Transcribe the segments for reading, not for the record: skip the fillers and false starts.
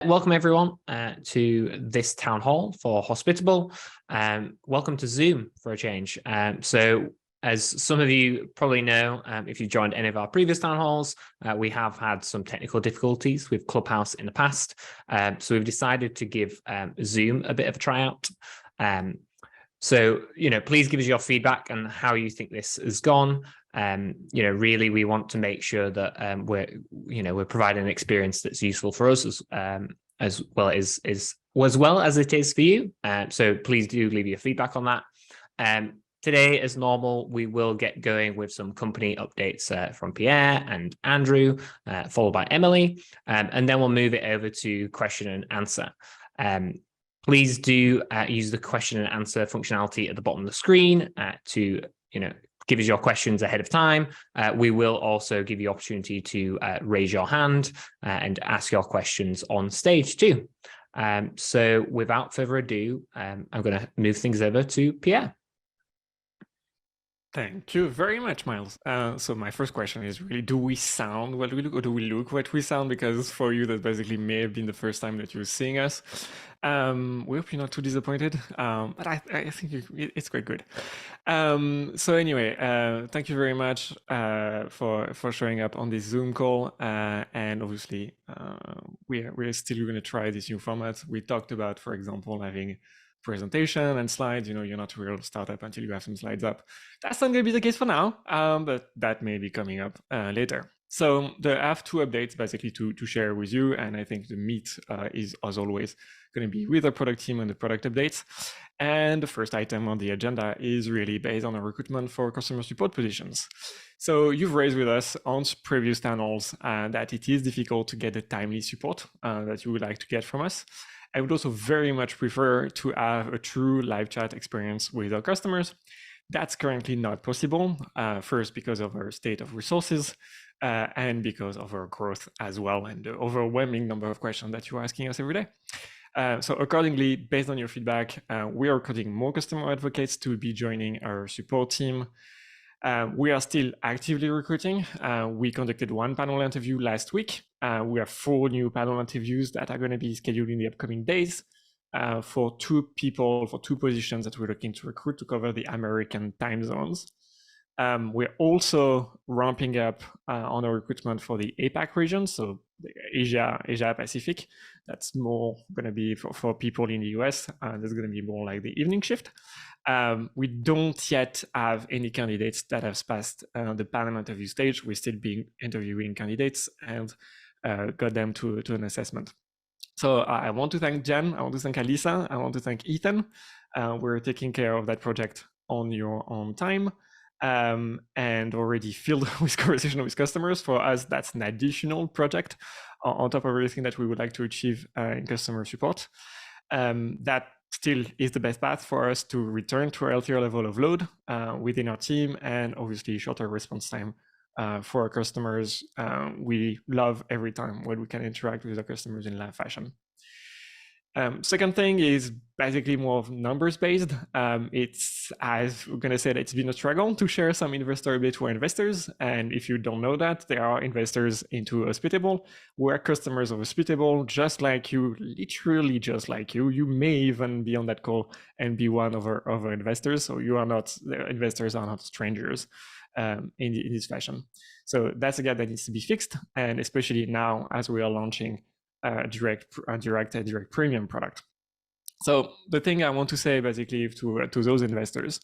Welcome everyone to this town hall for Hospitable. Welcome to Zoom for a change. So as some of you probably know, if you've joined any of our previous town halls, we have had some technical difficulties with Clubhouse in the past. So we've decided to give Zoom a bit of a tryout. So, please give us your feedback on how you think this has gone. Really, we want to make sure that we're providing an experience that's useful for us as well as it is for you. So please do leave your feedback on that. Today, as normal, we will get going with some company updates from Pierre and Andrew, followed by Emily, and then we'll move it over to question and answer. Please do use the question and answer functionality at the bottom of the screen to give us your questions ahead of time. We will also give you opportunity to raise your hand and ask your questions on stage too. So without further ado, I'm going to move things over to Pierre. Thank you very much, Miles. So my first question is really, do we sound what we look, or do we look what we sound? Because for you, that basically may have been the first time that you're seeing us. We hope you're not too disappointed, but I think it's quite good. So anyway, thank you very much for showing up on this Zoom call. And obviously, we're still going to try this new format. We talked about, for example, having presentation and slides. You're not a real startup until you have some slides up. That's not going to be the case for now, but that may be coming up later. So I have two updates basically to share with you, and I think the meat is, as always, going to be with the product team and the product updates. And the first item on the agenda is really based on a recruitment for customer support positions. So you've raised with us on previous channels that it is difficult to get the timely support that you would like to get from us. I would also very much prefer to have a true live chat experience with our customers. That's currently not possible, first because of our state of resources and because of our growth as well, and the overwhelming number of questions that you're asking us every day. So accordingly, based on your feedback, we are recruiting more customer advocates to be joining our support team. We are still actively recruiting. We conducted one panel interview last week. We have 4 new panel interviews that are going to be scheduled in the upcoming days for 2 positions that we're looking to recruit to cover the American time zones. We're also ramping up on our recruitment for the APAC region, so the Asia Pacific. That's more going to be for people in the US. There's going to be more like the evening shift. We don't yet have any candidates that have passed the panel interview stage. We're still interviewing candidates and got them to an assessment. So I want to thank Jenn, I want to thank Alisa, I want to thank Ethan. We're taking care of that project on your own time and already filled with conversation with customers. For us, that's an additional project on top of everything that we would like to achieve in customer support. That still is the best path for us to return to a healthier level of load within our team, and obviously shorter response time for our customers. We love every time when we can interact with our customers in live fashion. Second thing is basically more of numbers based. It's, as we're going to say, that it's been a struggle to share some investor update to our investors. And if you don't know that, there are investors into Hospitable. We're customers of Hospitable, just like you, literally just like you. You may even be on that call and be one of our investors. So you are not, the investors are not strangers in this fashion. So that's a gap that needs to be fixed. And especially now as we are launching direct premium product. So the thing I want to say basically to those investors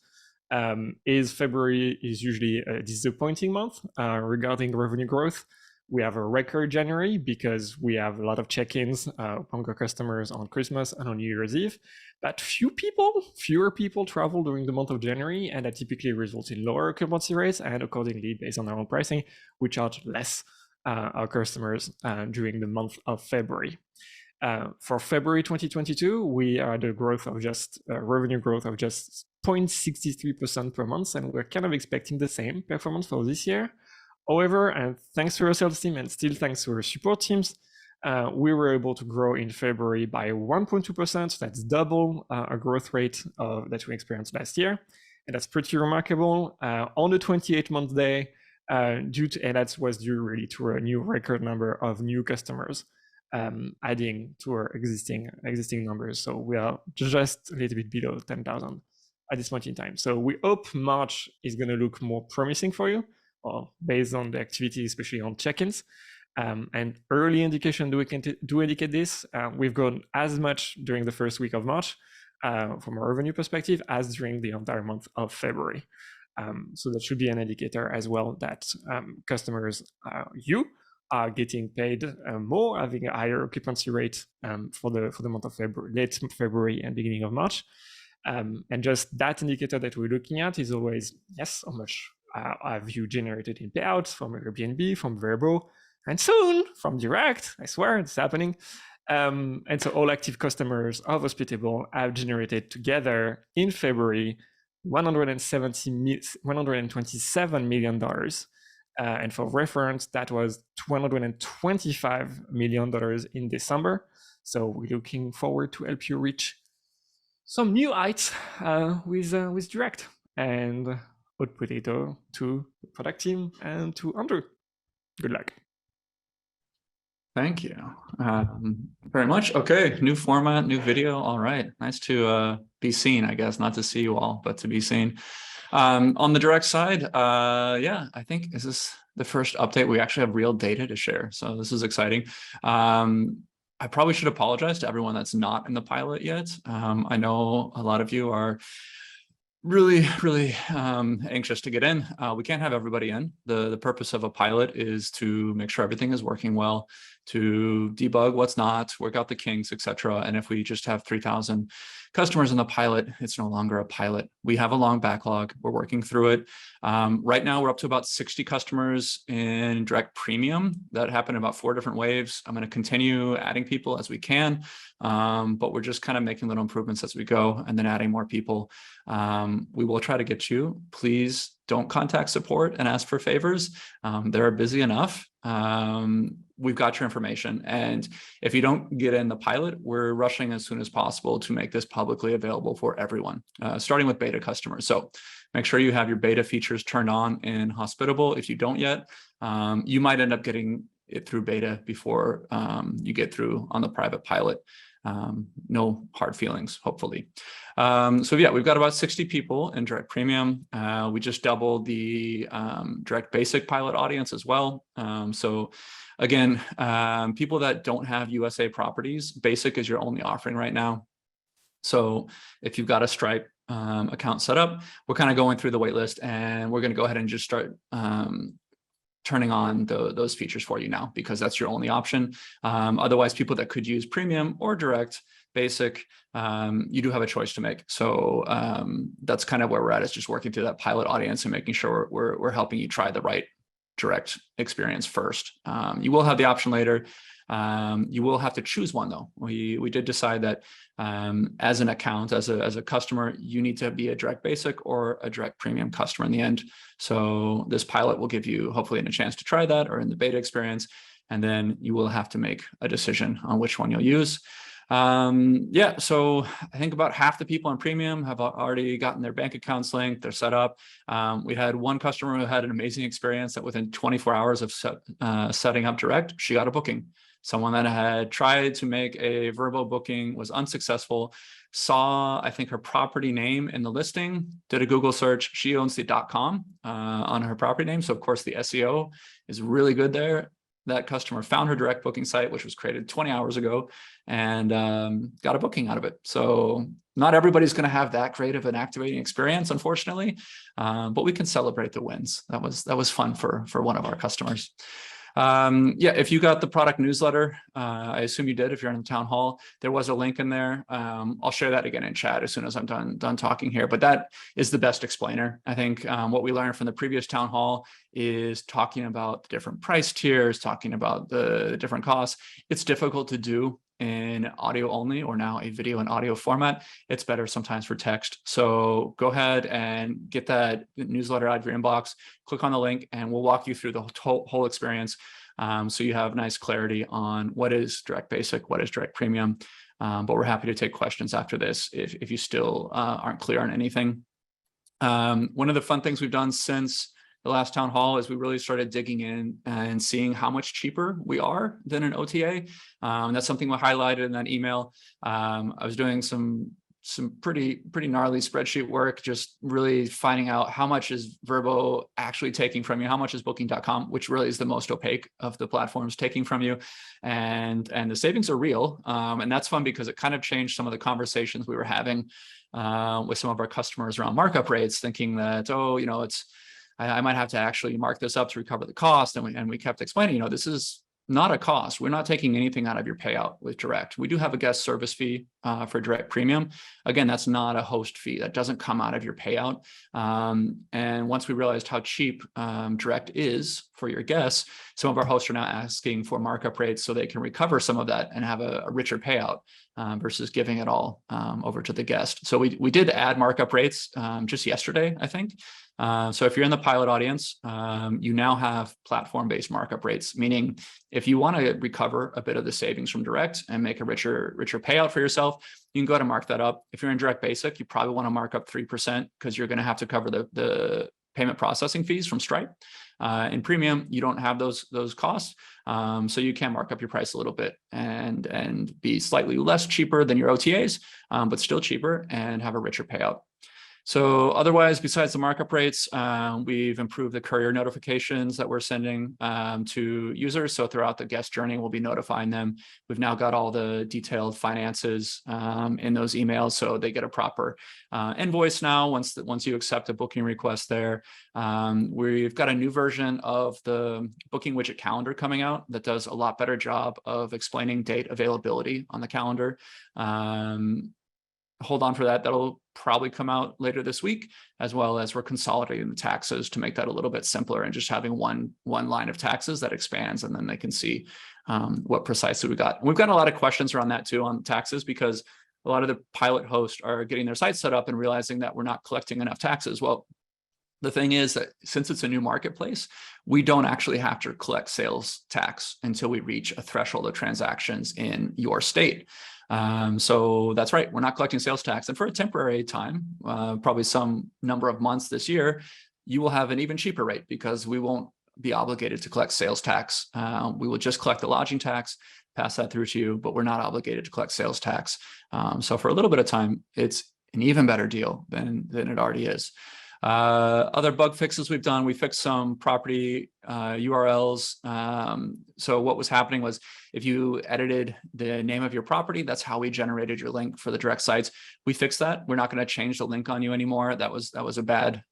is February is usually a disappointing month regarding revenue growth. We have a record January because we have a lot of check-ins among our customers on Christmas and on New Year's Eve, but fewer people travel during the month of January, and that typically results in lower occupancy rates, and accordingly, based on our own pricing, we charge less our customers during the month of February. For February 2022, we are the growth of just revenue growth of just 0.63% per month, and we're kind of expecting the same performance for this year. However, and thanks to our sales team and still thanks to our support teams, we were able to grow in February by 1.2%. That's double our growth rate that we experienced last year, and that's pretty remarkable. On the 28th-month day, and that was due really to a new record number of new customers adding to our existing numbers. So we are just a little bit below 10,000 at this point in time. So we hope March is going to look more promising for you, or based on the activity, especially on check-ins. And early indication do indicate this. We've grown as much during the first week of March from a revenue perspective as during the entire month of February. So that should be an indicator as well that customers, you are getting paid more, having a higher occupancy rate for the month of February, late February and beginning of March. And just that indicator that we're looking at is always, yes, how much have you generated in payouts from Airbnb, from Vrbo, and soon from Direct. I swear it's happening. And so all active customers of Hospitable have generated together in February $127 million. And for reference, that was $125 million in December. So we're looking forward to help you reach some new heights with Direct. And Hot Potato to the product team and to Andrew. Good luck. Thank you very much. Okay, new format, new video. All right, nice to be seen, I guess, not to see you all, but to be seen. On the Direct side, yeah, I think this is the first update. We actually have real data to share, so this is exciting. I probably should apologize to everyone that's not in the pilot yet. I know a lot of you are really anxious to get in. We can't have everybody in. The purpose of a pilot is to make sure everything is working well, to debug what's not, work out the kinks, etc. And if we just have 3,000 customers in the pilot, it's no longer a pilot. We have a long backlog. We're working through it. Right now, we're up to about 60 customers in Direct Premium. That happened in about 4 different waves. I'm going to continue adding people as we can, but we're just kind of making little improvements as we go and then adding more people. We will try to get you. Please don't contact support and ask for favors. They're busy enough. We've got your information. And if you don't get in the pilot, we're rushing as soon as possible to make this publicly available for everyone, starting with beta customers. So make sure you have your beta features turned on in Hospitable. If you don't yet, you might end up getting it through beta before you get through on the private pilot. No hard feelings, hopefully. So yeah, we've got about 60 people in Direct Premium. We just doubled the Direct Basic pilot audience as well. So again, people that don't have USA properties, Basic is your only offering right now. So if you've got a Stripe account set up, we're kind of going through the wait list, and we're going to go ahead and just start turning on those features for you now, because that's your only option. Otherwise, people that could use Premium or Direct Basic, you do have a choice to make. So that's kind of where we're at, is just working through that pilot audience and making sure we're helping you try the right Direct experience first. You will have the option later. You will have to choose one though. We did decide that as an account, as a customer, you need to be a Direct Basic or a Direct Premium customer in the end. So this pilot will give you hopefully a chance to try that, or in the beta experience, and then you will have to make a decision on which one you'll use. Yeah, so I think about half the people on Premium have already gotten their bank accounts linked, they're set up. We had one customer who had an amazing experience that within 24 hours of setting up Direct, she got a booking. Someone that had tried to make a Vrbo booking, was unsuccessful, saw, I think, her property name in the listing, did a Google search. She owns the .com on her property name. So of course the SEO is really good there. That customer found her Direct booking site, which was created 20 hours ago, and got a booking out of it. So not everybody's going to have that great of an activating experience, unfortunately, but we can celebrate the wins. That was fun for one of our customers. Yeah, if you got the product newsletter, I assume you did. If you're in the town hall, there was a link in there. I'll share that again in chat as soon as I'm done talking here, but that is the best explainer. I think what we learned from the previous town hall is talking about the different price tiers, talking about the different costs. It's difficult to do in audio only, or now a video and audio format. It's better sometimes for text. So go ahead and get that newsletter out of your inbox, click on the link, and we'll walk you through the whole experience. So you have nice clarity on what is Direct Basic, what is Direct Premium. But we're happy to take questions after this if you still aren't clear on anything. One of the fun things we've done since the last town hall is we really started digging in and seeing how much cheaper we are than an OTA. That's something we highlighted in that email. I was doing some pretty gnarly spreadsheet work, just really finding out how much is Vrbo actually taking from you, how much is Booking.com, which really is the most opaque of the platforms, taking from you, and the savings are real. And that's fun because it kind of changed some of the conversations we were having with some of our customers around markup rates, thinking that, oh, you know, I might have to actually mark this up to recover the cost. And we kept explaining, you know, this is not a cost. We're not taking anything out of your payout with direct. We do have a guest service fee for direct premium. Again, that's not a host fee. That doesn't come out of your payout. And once we realized how cheap direct is for your guests, some of our hosts are now asking for markup rates so they can recover some of that and have a richer payout versus giving it all over to the guest. So we did add markup rates just yesterday, I think. So if you're in the pilot audience, you now have platform-based markup rates, meaning if you want to recover a bit of the savings from direct and make a richer payout for yourself, you can go ahead and mark that up. If you're in direct basic, you probably want to mark up 3% because you're going to have to cover the payment processing fees from Stripe. In premium, you don't have those costs, so you can mark up your price a little bit and be slightly less cheaper than your OTAs, but still cheaper and have a richer payout. So otherwise, besides the markup rates, we've improved the courier notifications that we're sending to users. So throughout the guest journey, we'll be notifying them. We've now got all the detailed finances in those emails, so they get a proper invoice now once you accept a booking request there. We've got a new version of the booking widget calendar coming out that does a lot better job of explaining date availability on the calendar. Hold on for that. That'll probably come out later this week, as well as we're consolidating the taxes to make that a little bit simpler and just having one line of taxes that expands, and then they can see what precisely we got. We've got a lot of questions around that too on taxes, because a lot of the pilot hosts are getting their sites set up and realizing that we're not collecting enough taxes. Well, the thing is that since it's a new marketplace, we don't actually have to collect sales tax until we reach a threshold of transactions in your state. So that's right, we're not collecting sales tax. And for a temporary time, probably some number of months this year, you will have an even cheaper rate because we won't be obligated to collect sales tax. We will just collect the lodging tax, pass that through to you, but we're not obligated to collect sales tax. So for a little bit of time, it's an even better deal than it already is. Other bug fixes we've done, we fixed some property URLs. So what was happening was if you edited the name of your property, that's how we generated your link for the direct sites. We fixed that. We're not going to change the link on you anymore. That was a bad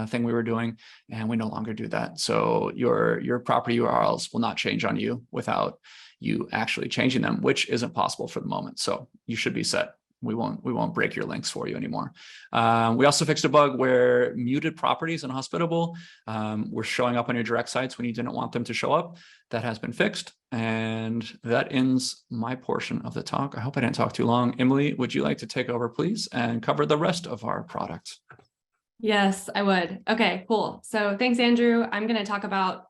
thing we were doing, and we no longer do that. So your property URLs will not change on you without you actually changing them, which isn't possible for the moment. So you should be set. We won't break your links for you anymore. We also fixed a bug where muted properties in Hospitable were showing up on your direct sites when you didn't want them to show up. That has been fixed. And that ends my portion of the talk. I hope I didn't talk too long. Emily, would you like to take over, please, and cover the rest of our product? Yes, I would. Okay, cool. So thanks, Andrew. I'm going to talk about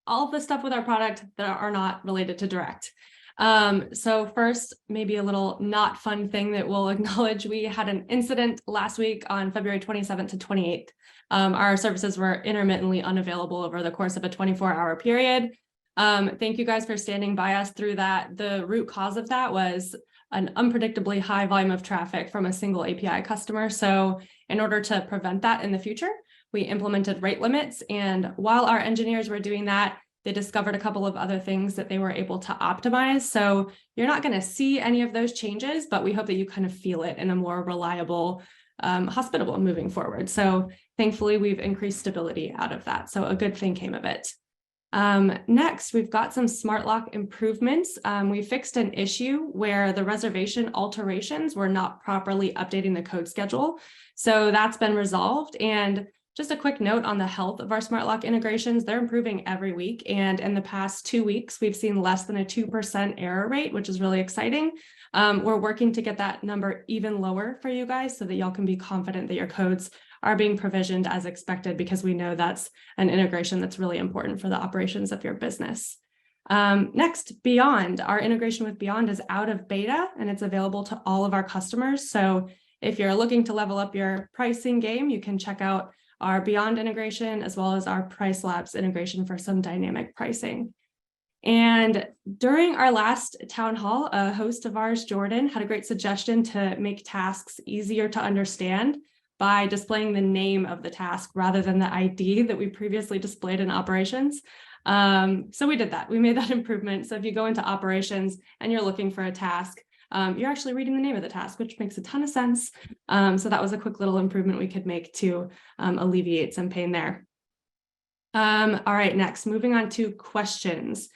all of the stuff with our product that are not related to direct. So first, maybe a little not fun thing that we'll acknowledge. We had an incident last week on February 27th to 28th. Our services were intermittently unavailable over the course of a 24-hour period. Thank you guys for standing by us through that. The root cause of that was an unpredictably high volume of traffic from a single API customer. So in order to prevent that in the future, we implemented rate limits. And while our engineers were doing that, they discovered a couple of other things that they were able to optimize. So you're not going to see any of those changes, but we hope that you kind of feel it in a more reliable Hospitable moving forward. So thankfully, we've increased stability out of that. So a good thing came of it. Next, we've got some smart lock improvements. We fixed an issue where the reservation alterations were not properly updating the code schedule. So that's been resolved. And just a quick note on the health of our smart lock integrations, they're improving every week. And in the past 2 weeks, we've seen less than a 2% error rate, which is really exciting. We're working to get that number even lower for you guys so that y'all can be confident that your codes are being provisioned as expected, because we know that's an integration that's really important for the operations of your business. Next, Beyond. Our integration with Beyond is out of beta and it's available to all of our customers. So if you're looking to level up your pricing game, you can check out our Beyond integration, as well as our Price Labs integration for some dynamic pricing. And during our last town hall, a host of ours, Jordan, had a great suggestion to make tasks easier to understand by displaying the name of the task rather than the ID that we previously displayed in operations. So we did that. We made that improvement. So if you go into operations and you're looking for a task, you're actually reading the name of the task, which makes a ton of sense. So that was a quick little improvement we could make to alleviate some pain there. All right, next, moving on to questions.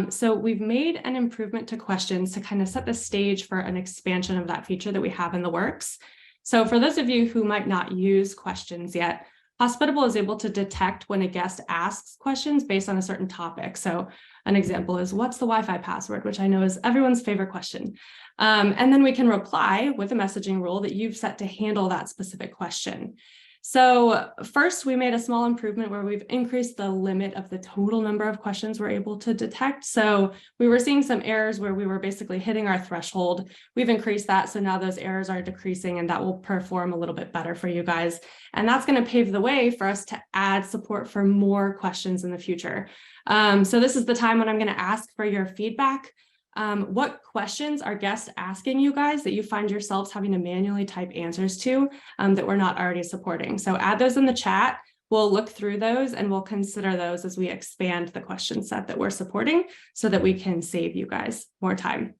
So we've made an improvement to questions to kind of set the stage for an expansion of that feature that we have in the works. So for those of you who might not use questions yet, Hospitable is able to detect when a guest asks questions based on a certain topic. So an example is, what's the Wi-Fi password, which I know is everyone's favorite question. And then we can reply with a messaging rule that you've set to handle that specific question. So first, we made a small improvement where we've increased the limit of the total number of questions we're able to detect. So we were seeing some errors where we were basically hitting our threshold. We've increased that, so now those errors are decreasing, and that will perform a little bit better for you guys. And that's going to pave the way for us to add support for more questions in the future. So this is the time when I'm going to ask for your feedback. What questions are guests asking you guys that you find yourselves having to manually type answers to that we're not already supporting? So add those in the chat. We'll look through those and we'll consider those as we expand the question set that we're supporting so that we can save you guys more time.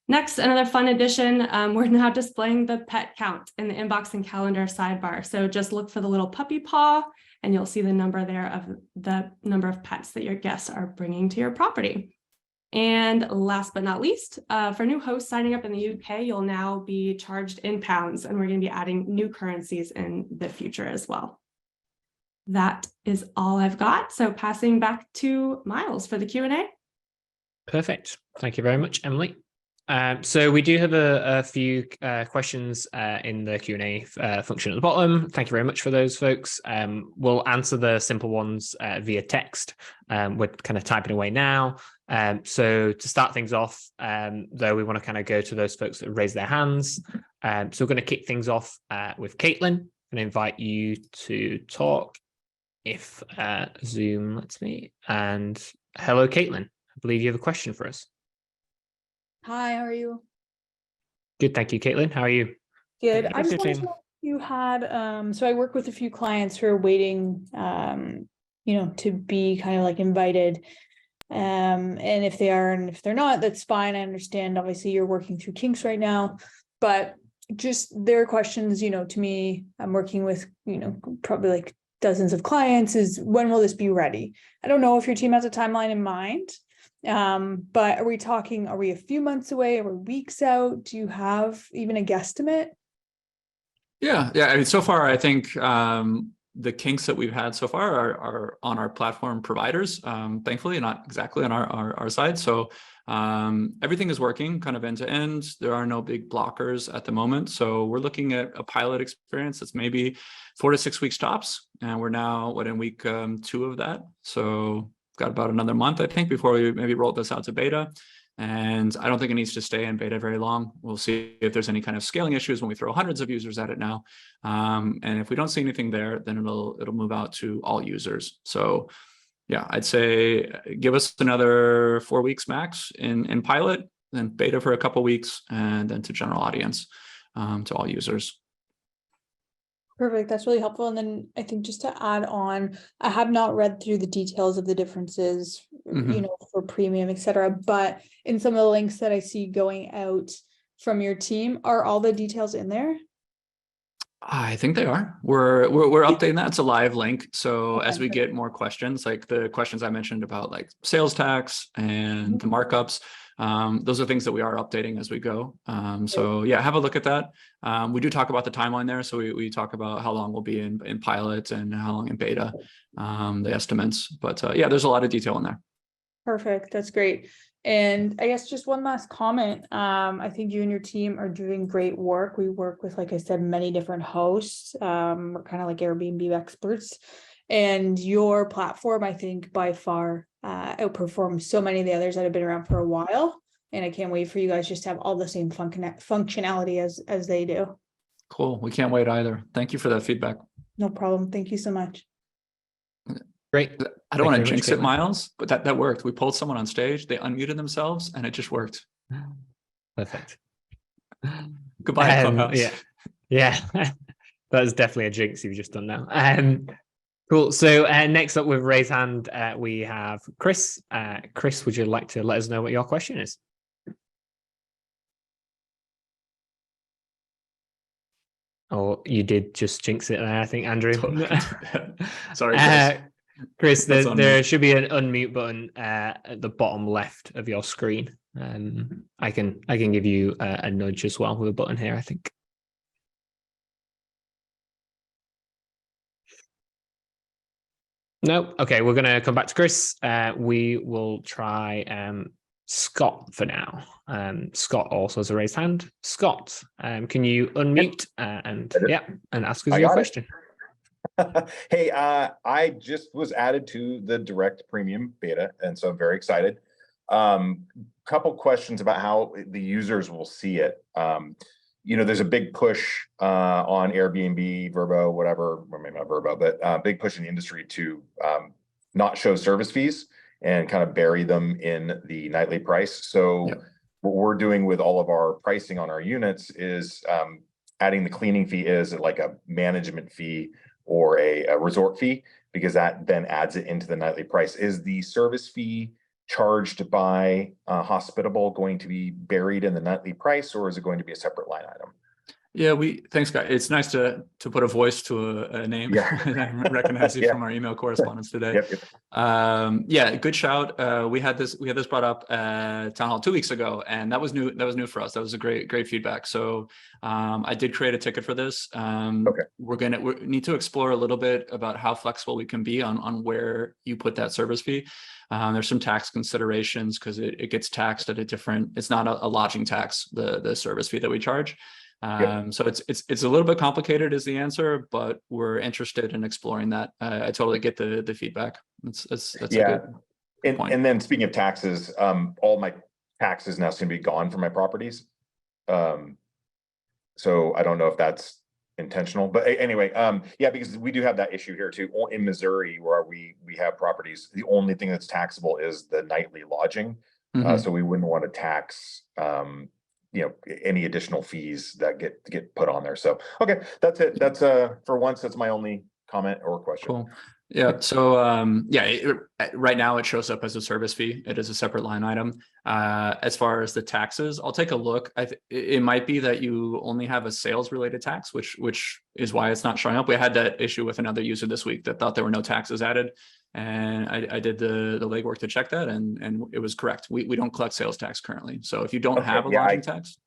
Next, another fun addition, we're now displaying the pet count in the inbox and calendar sidebar. So just look for the little puppy paw and you'll see the number there of the number of pets that your guests are bringing to your property. And last but not least, for new hosts signing up in the UK, you'll now be charged in pounds, and we're going to be adding new currencies in the future as well. That is all I've got. So passing back to Miles for the Q&A. Perfect. Thank you very much, Emily. So we do have a few questions in the Q&A function at the bottom. Thank you very much for those, folks. We'll answer the simple ones via text. We're kind of typing away now. So to start things off, though, we want to kind of go to those folks that raise their hands. So we're going to kick things off with Caitlin and invite you to talk if Zoom lets me. And hello, Caitlin. I believe you have a question for us. Hi, how are you? Good, thank you, Caitlin. How are you? Good. Thank you, I just wanted Caitlin. to know if you had, so I work with a few clients who are waiting, to be kind of like invited. And if they are, and if they're not, that's fine. I understand, obviously, you're working through kinks right now, but just their questions, to me, I'm working with, probably like dozens of clients, is when will this be ready? I don't know if your team has a timeline in mind. But are we a few months away? Are we weeks out? Do you have even a guesstimate? Yeah. I mean, so far, I think the kinks that we've had so far are on our platform providers, thankfully, not exactly on our side. So everything is working kind of end to end. There are no big blockers at the moment. So we're looking at a pilot experience that's maybe 4 to 6 weeks tops. And we're now in week 2 of that. So got about another month, I think, before we maybe roll this out to beta. And I don't think it needs to stay in beta very long. We'll see if there's any kind of scaling issues when we throw hundreds of users at it now. And if we don't see anything there, then it'll move out to all users. So yeah, I'd say give us another 4 weeks max in pilot, then beta for a couple of weeks, and then to general audience, to all users. Perfect. That's really helpful. And then I think just to add on, I have not read through the details of the differences, for premium, et cetera, but in some of the links that I see going out from your team, are all the details in there? I think they are. We're updating that. It's a live link. So Okay. as we get more questions, like the questions I mentioned about like sales tax and the markups, those are things that we are updating as we go. So yeah, have a look at that. We do talk about the timeline there. So we talk about how long we'll be in pilot and how long in beta, the estimates. But yeah, there's a lot of detail in there. Perfect. That's great. And I guess just one last comment. I think you and your team are doing great work. We work with, like I said, many different hosts. We're kind of like Airbnb experts. And your platform, I think, by far outperforms so many of the others that have been around for a while. And I can't wait for you guys just to have all the same functionality as they do. Cool. We can't wait either. Thank you for that feedback. No problem. Thank you so much. Great. I don't want to Thank you very jinx much, it, Caitlin. Miles, but that worked. We pulled someone on stage, they unmuted themselves, and it just worked. Perfect. Goodbye, Clubhouse. Yeah. That's definitely a jinx you've just done now. Cool. So next up with raised hand, we have Chris. Chris, would you like to let us know what your question is? Oh, you did just jinx it there, I think, Andrew. Sorry, Chris. Chris, That's on there me. should be an unmute button at the bottom left of your screen. I can give you a nudge as well with a button here, I think. No, okay, we're going to come back to Chris. We will try Scott for now. Scott also has a raised hand. Scott, can you unmute and ask us your question? Hey, I just was added to the direct premium beta, and so I'm very excited. Couple questions about how the users will see it. There's a big push on Airbnb, Vrbo, whatever, or maybe not Vrbo, but big push in the industry to not show service fees and kind of bury them in the nightly price. So what we're doing with all of our pricing on our units is adding the cleaning fee is like a management fee or a resort fee, because that then adds it into the nightly price. Is the service fee charged by Hospitable going to be buried in the nightly price, or is it going to be a separate line item? Yeah, thanks, guys. It's nice to put a voice to a name. Yeah. I recognize you from our email correspondence today. Yep. Good shout. We had this brought up at Town Hall 2 weeks ago, and that was new. That was new for us. That was a great feedback. So I did create a ticket for this. Okay. We need to explore a little bit about how flexible we can be on where you put that service fee. There's some tax considerations because it gets taxed at a different. It's not a lodging tax, the service fee that we charge. So it's a little bit complicated is the answer, but we're interested in exploring that. I totally get the feedback. That's a good point. And then speaking of taxes, all my taxes now seem to be gone from my properties. So I don't know if that's intentional, but anyway, because we do have that issue here too in Missouri, where we have properties. The only thing that's taxable is the nightly lodging. So we wouldn't want to tax any additional fees that get put on there. So okay, that's it. That's for once, that's my only comment or question. Cool. Yeah. So right now it shows up as a service fee. It is a separate line item. As far as the taxes, I'll take a look. It might be that you only have a sales related tax, which is why it's not showing up. We had that issue with another user this week that thought there were no taxes added, and I did the legwork to check that, and it was correct. We don't collect sales tax currently. So if you don't have a lodging tax,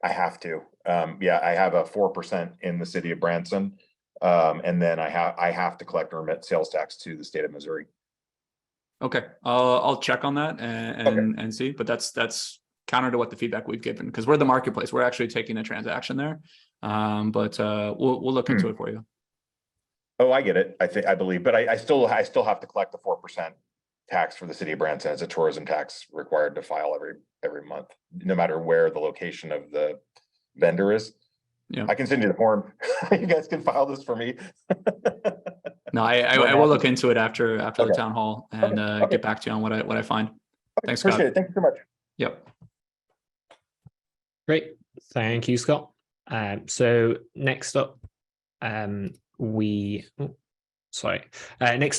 I have to. I have a 4% in the city of Branson. And then I have to collect and remit sales tax to the state of Missouri. Okay, I'll check on that and see. But that's counter to what the feedback we've given, because we're the marketplace. We're actually taking a transaction there. But we'll look into it for you. Oh, I get it. I believe, but I still have to collect the 4% tax for the city of Branson as a tourism tax required to file every month, no matter where the location of the vendor is. Yeah, I can send you the form. You guys can file this for me. No, I will look into it after the town hall and get back to you on what I find. Thanks, Scott. Appreciate it. Thank you so much. Yep. Great. Thank you, Scott. So next up, next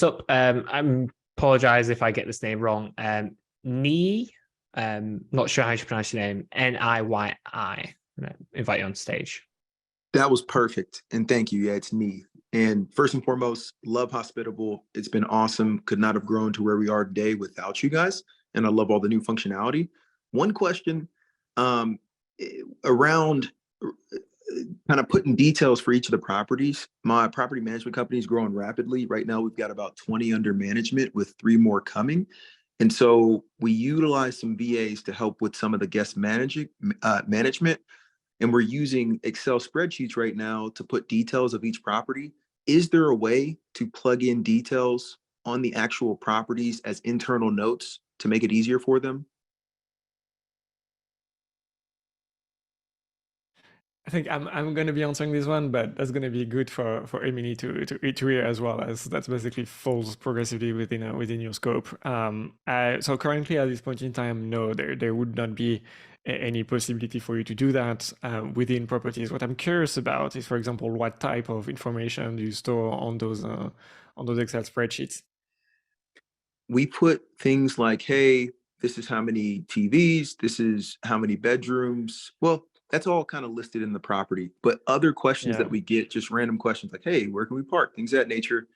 up, I apologize if I get this name wrong. Ni, not sure how you pronounce your name. Niyi. Invite you on stage. That was perfect. And thank you. Yeah, it's me. And first and foremost, love Hospitable. It's been awesome. Could not have grown to where we are today without you guys. And I love all the new functionality. One question around kind of putting details for each of the properties. My property management company is growing rapidly. Right now, we've got about 20 under management with 3 more coming. And so we utilize some VAs to help with some of the guest management. And we're using Excel spreadsheets right now to put details of each property. Is there a way to plug in details on the actual properties as internal notes to make it easier for them? I think I'm going to be answering this one, but that's going to be good for Emily to hear as well, as that's basically falls progressively within your scope. So currently at this point in time, no, there would not be any possibility for you to do that within properties. What I'm curious about is, for example, what type of information do you store on those Excel spreadsheets? We put things like, hey, this is how many TVs, this is how many bedrooms. Well, that's all kind of listed in the property, but other questions that we get, just random questions like, hey, where can we park? Things of that nature.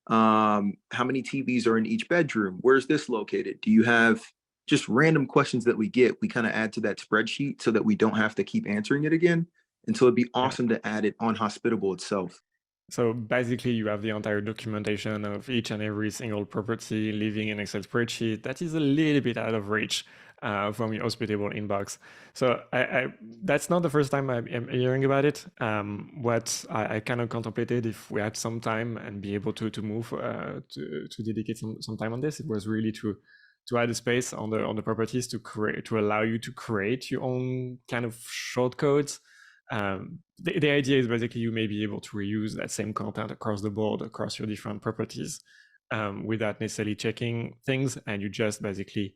How many TVs are in each bedroom? Where's this located? Do you have just random questions that we get? We kind of add to that spreadsheet so that we don't have to keep answering it again. And so it'd be awesome to add it on Hospitable itself. So basically you have the entire documentation of each and every single property living in Excel spreadsheet that is a little bit out of reach from your Hospitable inbox. So that's not the first time I'm hearing about it. What I kind of contemplated, if we had some time and be able to move to dedicate some time on this, it was really to add a space on the properties to allow you to create your own kind of shortcodes. The idea is basically you may be able to reuse that same content across the board, across your different properties, without necessarily checking things, and you just basically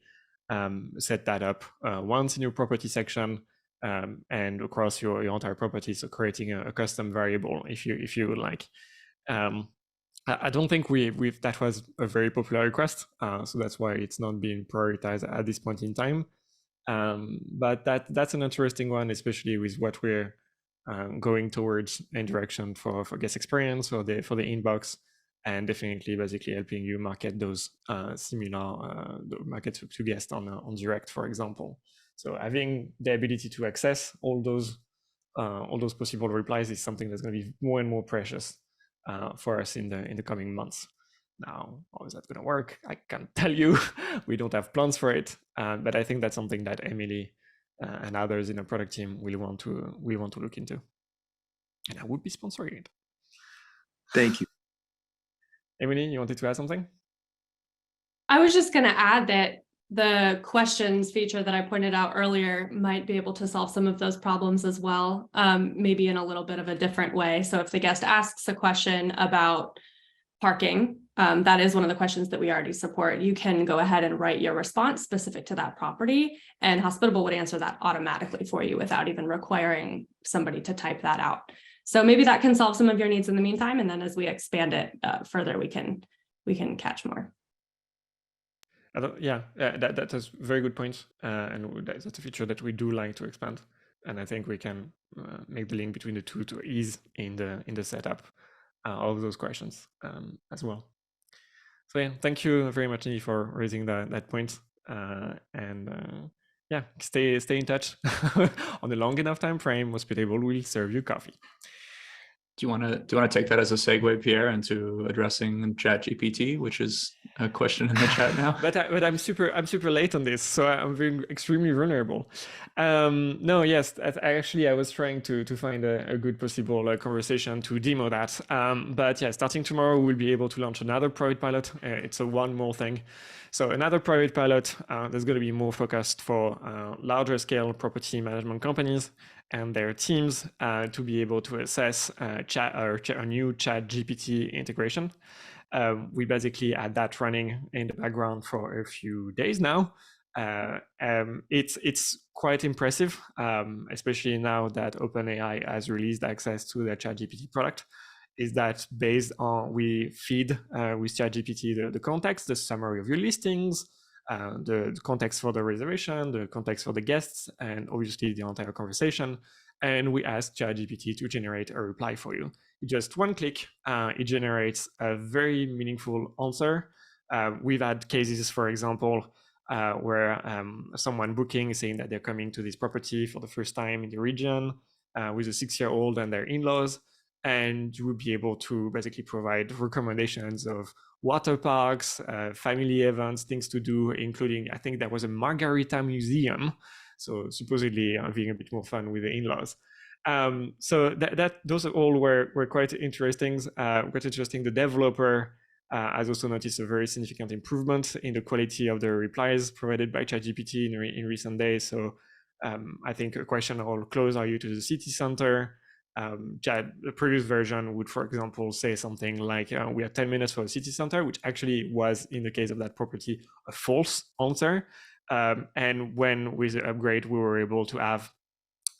set that up once in your property section and across your entire property. So creating a custom variable if you would like. I don't think that was a very popular request, so that's why it's not being prioritized at this point in time. But that's an interesting one, especially with what we're going towards in direction for guest experience for the inbox, and definitely basically helping you market those similar markets to guests on direct, for example. So having the ability to access all those possible replies is something that's going to be more and more precious for us in the coming months. Now, how is that going to work? I can't tell you. We don't have plans for it, but I think that's something that Emily and others in the product team will want to look into, and I would be sponsoring it. Thank you. Emily, you wanted to add something? I was just going to add that the questions feature that I pointed out earlier might be able to solve some of those problems as well, maybe in a little bit of a different way. So if the guest asks a question about parking, that is one of the questions that we already support. You can go ahead and write your response specific to that property, and Hospitable would answer that automatically for you without even requiring somebody to type that out. So maybe that can solve some of your needs in the meantime, and then as we expand it further, we can catch more. That's a very good point, and that's a feature that we do like to expand, and I think we can make the link between the two to ease in the setup of those questions as well. So yeah, thank you very much, Andy, for raising that point, and stay in touch. On a long enough time frame, Hospitable will serve you coffee. Do you want to take that as a segue, Pierre, into addressing ChatGPT, which is a question in the chat now? But I'm super late on this, so I'm being extremely vulnerable. No, yes, I was trying to find a good possible conversation to demo that. But yeah, starting tomorrow, we'll be able to launch another private pilot. It's one more thing. So another private pilot that's going to be more focused for larger scale property management companies and their teams to be able to assess a new ChatGPT integration. We basically had that running in the background for a few days now. It's quite impressive, especially now that OpenAI has released access to the ChatGPT product. Is that based on, we feed with ChatGPT the context, the summary of your listings, the context for the reservation, the context for the guests, and obviously the entire conversation. And we ask ChatGPT to generate a reply for you. Just one click, it generates a very meaningful answer. We've had cases, for example, where someone booking saying that they're coming to this property for the first time in the region with a 6-year-old and their in-laws. And you would be able to basically provide recommendations of water parks, family events, things to do, including, I think there was a margarita museum. So supposedly having a bit more fun with the in-laws. So those all were quite interesting. The developer has also noticed a very significant improvement in the quality of the replies provided by ChatGPT in recent days. So I think a question, how close are you to the city center? The previous version would, for example, say something like, we are 10 minutes for the city center, which actually was, in the case of that property, a false answer. And when with the upgrade, we were able to have,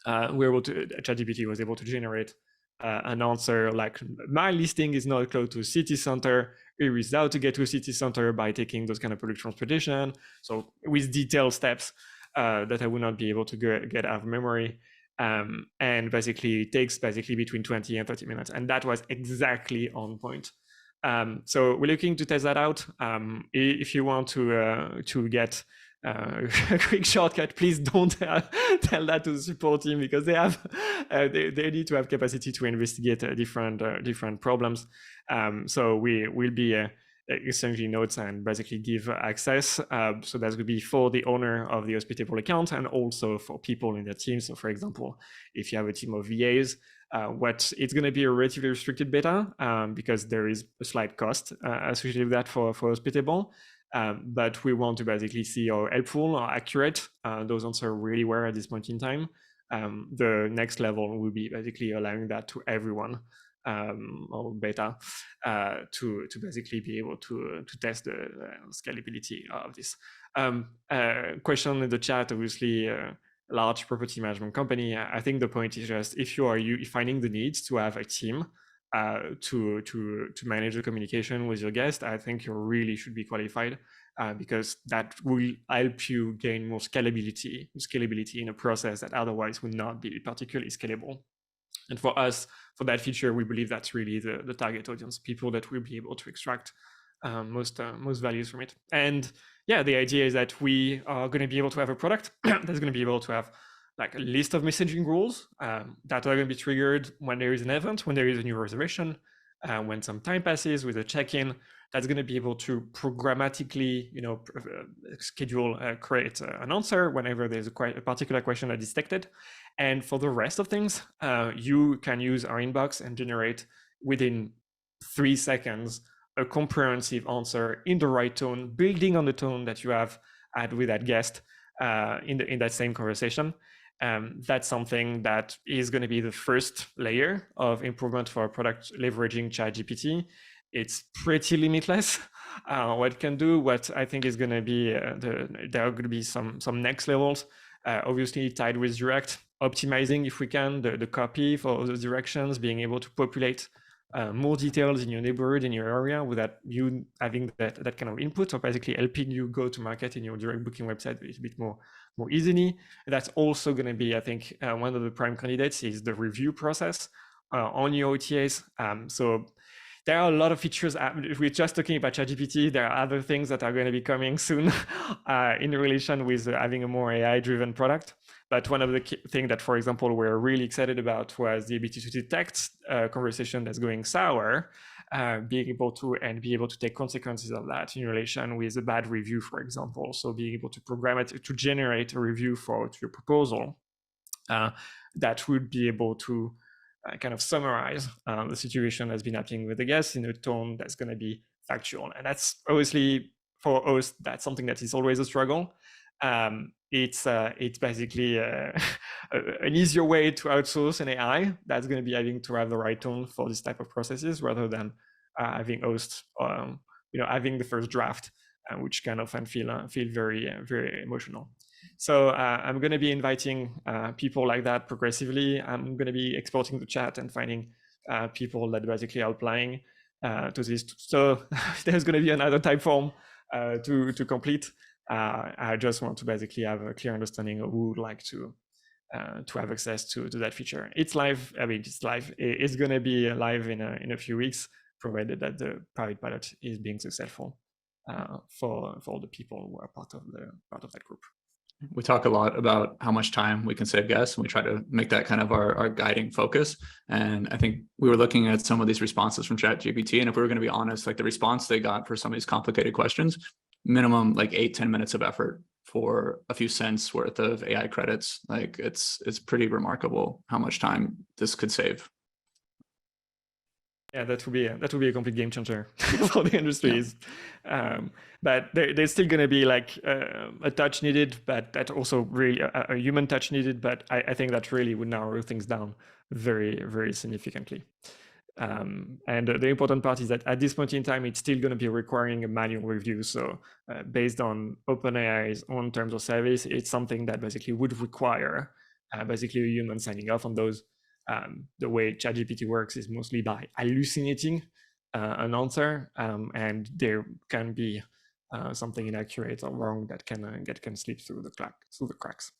ChatGPT was able to generate an answer like, my listing is not close to a city center. Here is how to get to a city center by taking those kind of public transportation. So with detailed steps that I would not be able to get out of memory. And basically it takes between 20 and 30 minutes. And that was exactly on point. So we're looking to test that out. If you want to get a quick shortcut, please don't tell that to the support team, because they have they need to have capacity to investigate different problems. So we will be exchanging notes and basically give access. So that's going to be for the owner of the Hospitable account and also for people in their team. So for example, if you have a team of VAs, it's going to be a relatively restricted beta because there is a slight cost associated with that for Hospitable. But we want to basically see how helpful or accurate those answers really were at this point in time. The next level will be basically allowing that to everyone, or beta, to basically be able to test the scalability of this. Question in the chat, obviously, large property management company. I think the point is just, if you're finding the need to have a team to manage the communication with your guest, I think you really should be qualified, because that will help you gain more scalability in a process that otherwise would not be particularly scalable. And for us, for that feature, we believe that's really the target audience, people that will be able to extract most values from it. And yeah, the idea is that we are going to be able to have a product that's going to be able to have like a list of messaging rules that are going to be triggered when there is an event, when there is a new reservation, when some time passes with a check-in. That's going to be able to programmatically, create an answer whenever there's a particular question that is detected. And for the rest of things, you can use our inbox and generate within 3 seconds a comprehensive answer in the right tone, building on the tone that you have had with that guest in that same conversation. That's something that is going to be the first layer of improvement for our product, leveraging ChatGPT. It's pretty limitless what it can do. What I think is going to be there are going to be some next levels, obviously tied with direct, optimizing if we can the copy for those directions, being able to populate more details in your neighborhood, in your area, without you having that kind of input, or basically helping you go to market in your direct booking website a bit more easily. That's also going to be, I think, one of the prime candidates is the review process on your OTAs. So there are a lot of features. If we're just talking about ChatGPT, there are other things that are going to be coming soon in relation with having a more AI-driven product. But one of the things that, for example, we're really excited about was the ability to detect a conversation that's going sour, being able to take consequences of that in relation with a bad review, for example. So being able to program it to generate a review for your proposal that would be able to kind of summarize the situation that's been happening with the guests in a tone that's going to be factual. And that's obviously, for us, that's something that is always a struggle. It's basically an easier way to outsource an AI that's going to be having to have the right tone for this type of processes, rather than having hosts, having the first draft, which can often feel very, very emotional. So I'm going to be inviting people like that progressively. I'm going to be exporting the chat and finding people that basically are applying to this. So there's going to be another type form to complete. I just want to basically have a clear understanding of who would like to have access to that feature. It's live. I mean, it's live. It's going to be live in a few weeks, provided that the private pilot is being successful for all the people who are part of that group. We talk a lot about how much time we can save guests, and we try to make that kind of our guiding focus. And I think we were looking at some of these responses from ChatGPT, and if we were going to be honest, like the response they got for some of these complicated questions, minimum like 8-10 minutes of effort for a few cents worth of AI credits. Like it's pretty remarkable how much time this could save. Yeah, that would be a complete game changer for the industries. But there's still going to be like a touch needed, but that also really a human touch needed. But I think that really would narrow things down very, very significantly. And the important part is that at this point in time, it's still going to be requiring a manual review. So based on OpenAI's own terms of service, it's something that basically would require basically a human signing off on those. The way ChatGPT works is mostly by hallucinating an answer, and there can be something inaccurate or wrong that can slip through the cracks.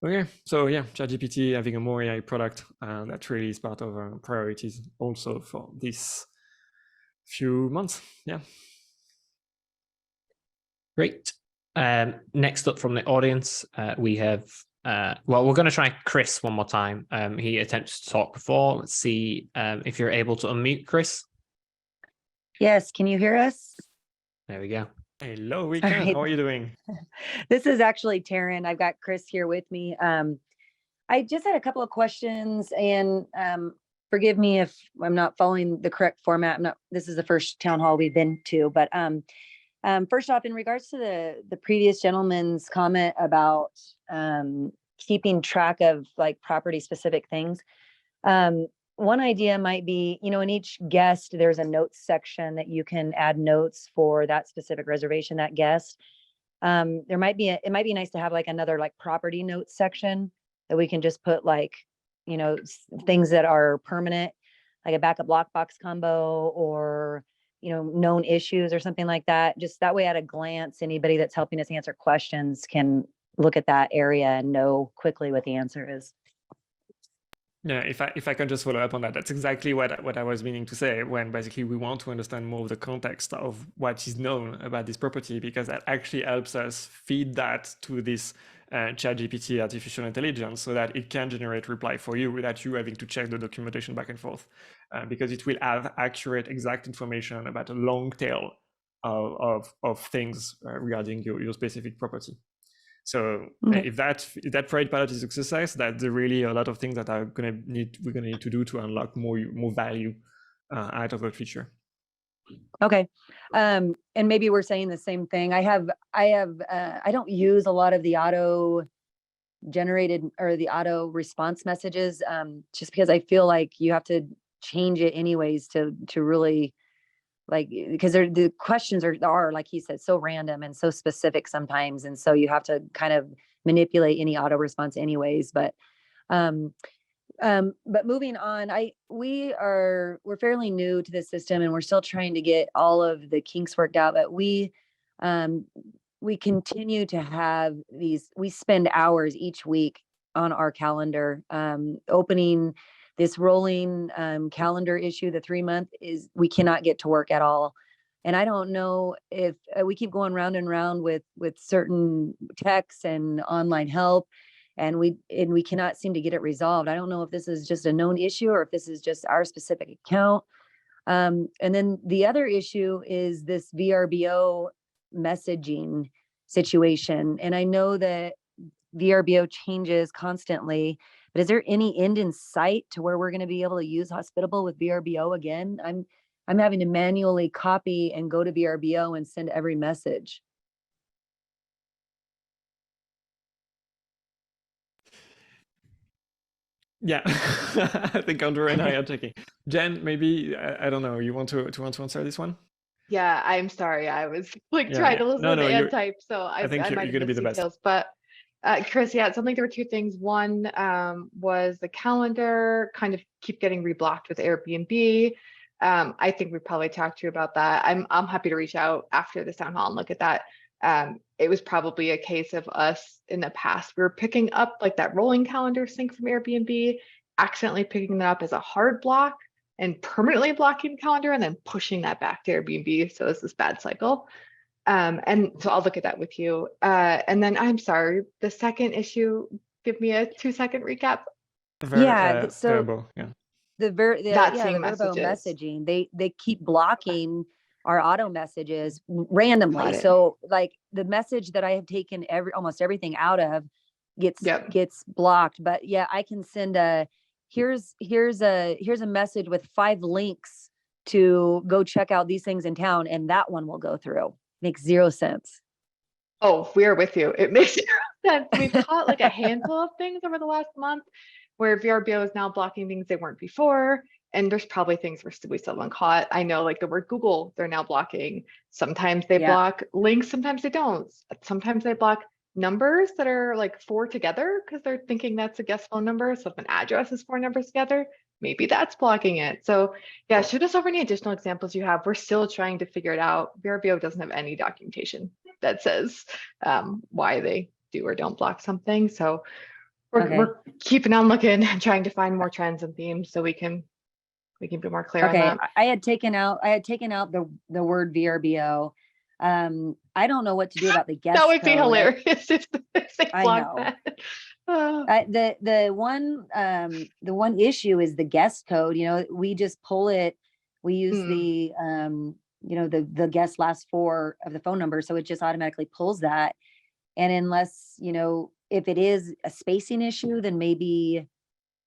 Okay, so yeah, ChatGPT having a more AI product that really is part of our priorities also for this few months. Yeah. Great. Next up from the audience, we have. Well, we're going to try Chris one more time. He attempted to talk before. Let's see if you're able to unmute, Chris. Yes, can you hear us? There we go. Hello, we can. How are you doing? This is actually Taryn. I've got Chris here with me. I just had a couple of questions, and forgive me if I'm not following the correct format. This is the first town hall we've been to, but first off, in regards to the previous gentleman's comment about keeping track of like property specific things, one idea might be, in each guest, there's a notes section that you can add notes for that specific reservation, that guest. It might be nice to have like another like property notes section that we can just put like, things that are permanent, like a backup lockbox combo or known issues or something like that. Just that way, at a glance, anybody that's helping us answer questions can look at that area and know quickly what the answer is. Yeah, if I can just follow up on that, that's exactly what I was meaning to say, when basically we want to understand more of the context of what is known about this property, because that actually helps us feed that to this ChatGPT artificial intelligence so that it can generate reply for you without you having to check the documentation back and forth, because it will have accurate, exact information about a long tail of things regarding your specific property. So if that Parade pilot is a success, that's really a lot of things that we're gonna need to do to unlock more value out of the feature. Okay, and maybe we're saying the same thing. I don't use a lot of the auto generated or the auto response messages, just because I feel like you have to change it anyways to really, like, because the questions are like he said, so random and so specific sometimes, and so you have to kind of manipulate any auto response anyways. But moving on, we're fairly new to the system, and we're still trying to get all of the kinks worked out. But we continue to have these. We spend hours each week on our calendar, opening this rolling calendar issue. The 3-month we cannot get to work at all. And I don't know if we keep going round and round with certain texts and online help, and we cannot seem to get it resolved. I don't know if this is just a known issue or if this is just our specific account. And then the other issue is this VRBO messaging situation. And I know that VRBO changes constantly, but is there any end in sight to where we're going to be able to use Hospitable with VRBO again? I'm having to manually copy and go to VRBO and send every message. Yeah, I think Andrew and I are checking. Jenn, maybe I don't know. You want to answer this one? Yeah, I'm sorry. I was like trying to listen to the end type, so I think you're going to be the best. But Chris, yeah, it sounds like there were two things. One was the calendar kind of keep getting reblocked with Airbnb. I think we probably talked to you about that. I'm happy to reach out after this town hall and look at that. It was probably a case of us in the past. We were picking up like that rolling calendar sync from Airbnb, accidentally picking that up as a hard block and permanently blocking the calendar and then pushing that back to Airbnb. So it's this bad cycle. And so I'll look at that with you. And then I'm sorry, the second issue, give me a 2-second recap. Verbo, yeah. The Verbo messaging, they keep blocking our auto messages randomly. So like the message that I have taken almost everything out of gets blocked. But yeah, I can send a here's a message with 5 links to go check out these things in town, and that one will go through. Makes 0 sense. Oh, we're with you. It makes 0 sense. We've caught like a handful of things over the last month where VRBO is now blocking things they weren't before. And there's probably things we still haven't caught. I know, like the word Google, they're now blocking. Sometimes they block links, sometimes they don't. Sometimes they block numbers that are like 4 together because they're thinking that's a guest phone number. So if an address is 4 numbers together, maybe that's blocking it. So yeah, shoot us over any additional examples you have. We're still trying to figure it out. VRBO doesn't have any documentation that says why they do or don't block something. So we're keeping on looking and trying to find more trends and themes so we can be more clear on that. I had taken out the word VRBO. I don't know what to do about the guest That would be code. hilarious if they blocked that. The one issue is the guest code. You know, we just pull it. We use the the guest last 4 of the phone number, so it just automatically pulls that. And unless, you know, if it is a spacing issue, then maybe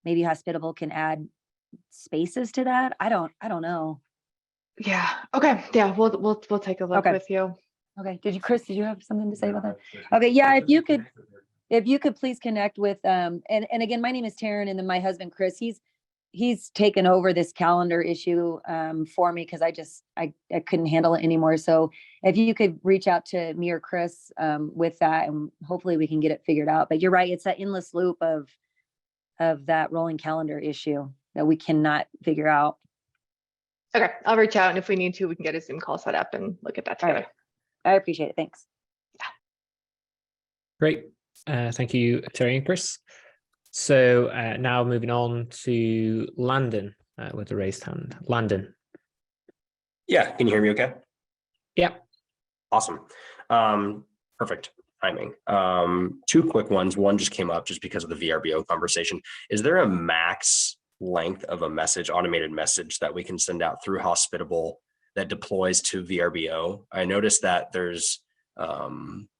Hospitable can add spaces to that. I don't know. Yeah. Okay. Yeah. We'll take a look with you. Okay. Chris, did you have something to say about that? Okay. Yeah. If you could please connect with, and again, my name is Taryn, and then my husband, Chris, he's taken over this calendar issue for me because I couldn't handle it anymore. So if you could reach out to me or Chris with that, and hopefully we can get it figured out. But you're right. It's that endless loop of that rolling calendar issue that we cannot figure out. Okay. I'll reach out, and if we need to, we can get a Zoom call set up and look at that together. Right. I appreciate it. Thanks. Yeah. Great. Thank you, Terry and Chris. So now moving on to Landon with the raised hand. Landon. Yeah, can you hear me okay? Yeah. Awesome. Perfect timing. 2 quick ones. One just came up just because of the VRBO conversation. Is there a max length of a message, automated message, that we can send out through Hospitable that deploys to VRBO? I noticed that there's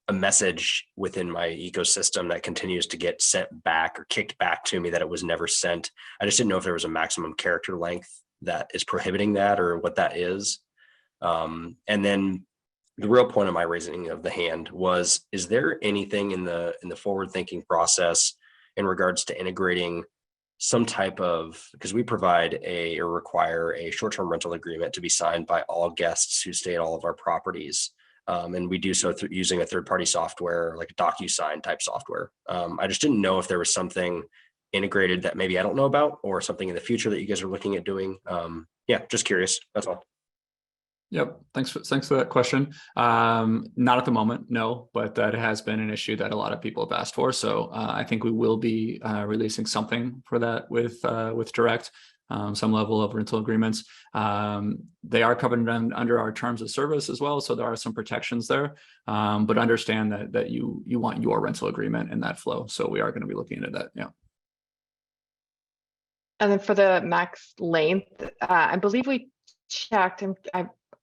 a message within my ecosystem that continues to get sent back or kicked back to me that it was never sent. I just didn't know if there was a maximum character length that is prohibiting that or what that is. And then the real point of my raising of the hand was, is there anything in the forward thinking process in regards to integrating some type of, because we provide or require a short-term rental agreement to be signed by all guests who stay at all of our properties. And we do so through using a third-party software, like a DocuSign type software. I just didn't know if there was something integrated that maybe I don't know about, or something in the future that you guys are looking at doing. Yeah, just curious. That's all. Yep. Thanks for that question. Not at the moment, no, but that has been an issue that a lot of people have asked for. So I think we will be releasing something for that with Direct, some level of rental agreements. They are covered under our terms of service as well, so there are some protections there. But understand that you want your rental agreement in that flow. So we are going to be looking into that. Yeah. And then for the max length, I believe we checked, and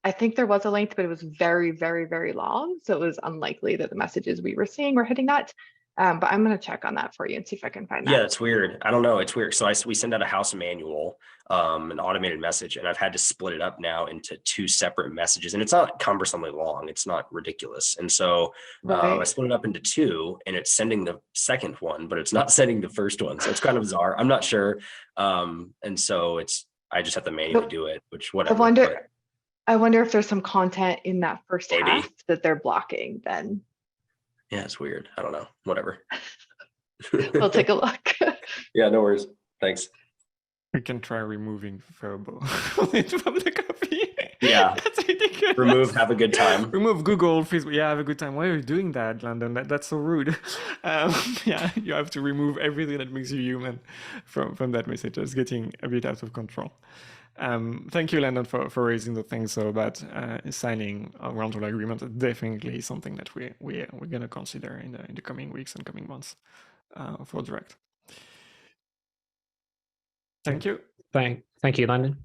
I think there was a length, but it was very, very, very long. So it was unlikely that the messages we were seeing were hitting that. But I'm going to check on that for you and see if I can find that. Yeah, that's weird. I don't know. It's weird. So we send out a house manual, an automated message, and I've had to split it up now into 2 separate messages. And it's not cumbersomely long. It's not ridiculous. And so I split it up into 2, and it's sending the second one, but it's not sending the first one. So it's kind of bizarre. I'm not sure. And so I just have to manually do it, which whatever. I wonder if there's some content in that first half that they're blocking then. Yeah, it's weird. I don't know. Whatever. We'll take a look. Yeah, no worries. Thanks. We can try removing verbal from the copy. Yeah. That's ridiculous. Remove, have a good time. Remove Google, Facebook. Yeah, have a good time. Why are you doing that, Landon? That's so rude. Yeah, you have to remove everything that makes you human from that message. It's getting a bit out of control. Thank you, Landon, for raising the thing. So about signing a rental agreement, definitely something that we're going to consider in the coming weeks and coming months for Direct. Thank you. Thank you, Landon.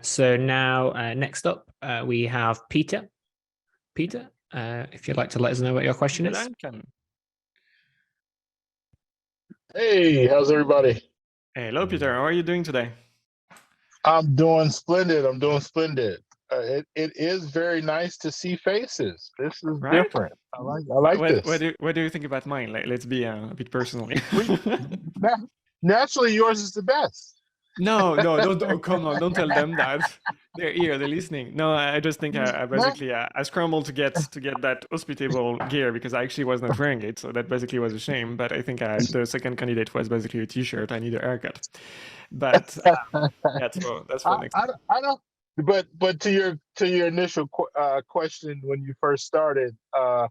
So now next up, we have Peter. Peter, if you'd like to let us know what your question is. Hey, how's everybody? Hello, Peter. How are you doing today? I'm doing splendid. I'm doing splendid. It is very nice to see faces. This is Right? different. I like this. What do you think about mine? Let's be a bit personal. Naturally, yours is the best. No, come on, don't tell them that. They're here, they're listening. No, I just think I basically I scrambled to get that hospitable gear because I actually was not wearing it, so that basically was a shame. But I think the second candidate was basically a T-shirt. I need a haircut, but that's for next. I don't. But to your initial question when you first started, I